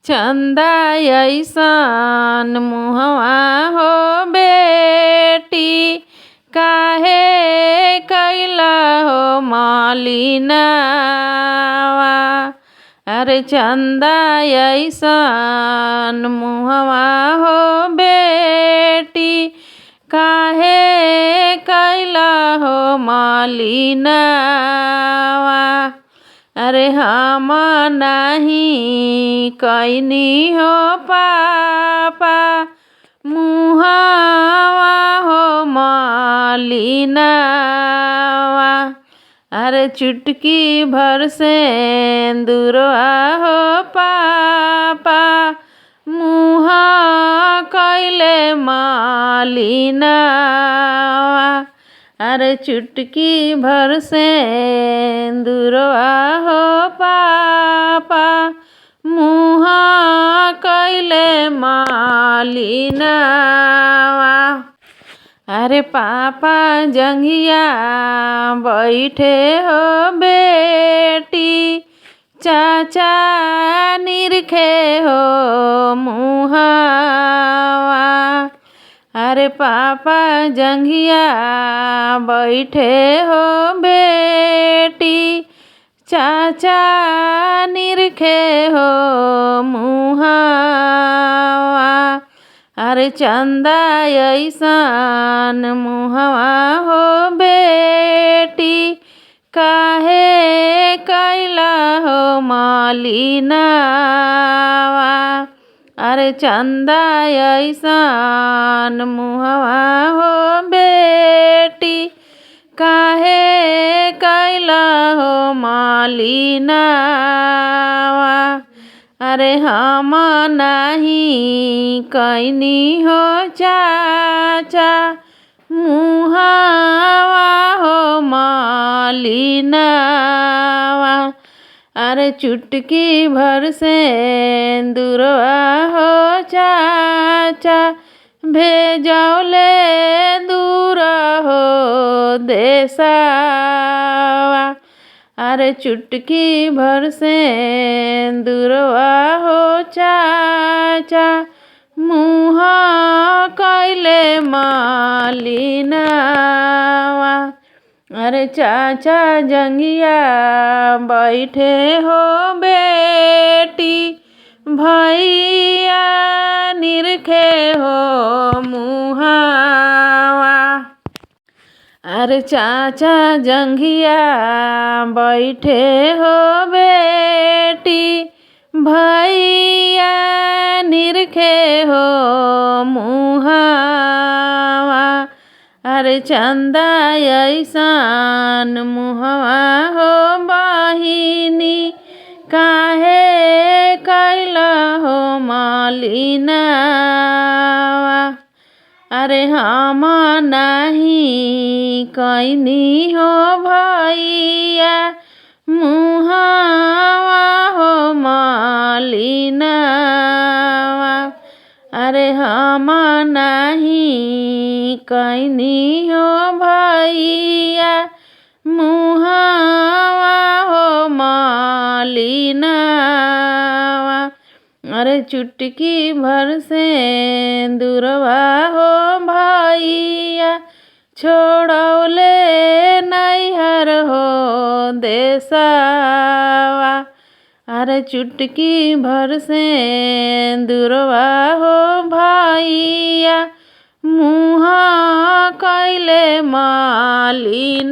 चंदा अइसन मुहवा हो बेटी, काहे कैला हो मलिनावा। अरे चंदा अइसन मुहवा हो बेटी, काहे कैला हो मलिनावा। अरे हम नहीं कैनी हो पापा, मुहावा हो मलिनावा। अरे चुटकी भर सिंदूरवा हो पापा, मुहा कैले मलिनावा। अरे चुटकी भर सिंदूरवा हो पापा, मुहा कैले मलिनावा। अरे पापा जंघिया बैठे हो बेटी, चाचा निरखे हो मुहावा। अरे पापा जंघिया बैठे हो बेटी, चाचा निरखे हो मुहावा। अरे चंदा अइसन मुहवा हो बेटी, काहे कैला हो मलिनावा। अरे चंदा अइसन मुहवा हो बेटी, काहे कैला हो मलिनावा। अरे हम नहीं कैनी हो चाचा, मुहावा हो मलिनावा। अरे चुटकी भर सिंदूरवा हो चाचा, भेजौले दूर हो देशवा। अरे चुटकी भर सिंदूरवा हो चाचा, मुहा कैले मलिनावा। अरे चाचा जंघिया बैठे हो बेटी, भैया निरखे हो मुहावा। अरे चाचा जंघिया बैठे हो बेटी, भैया निरखे हो मुहावा। अरे चंदा अइसन मुहवा हो बहिनी, काहे कैला हो मलिनावा। अरे हम नहीं कैनी हो भैया, मुहावा हो मलिनावा। अरे हम नहीं कैनी हो भैया, मुहावा हो मलिनावा। अरे चुटकी भर सिंदूरवा हो भैया, छोड़ौले नैहर हो देशवा। अरे चुटकी भर सिंदूरवा हो भैया, मुहा कैले मलिनावा।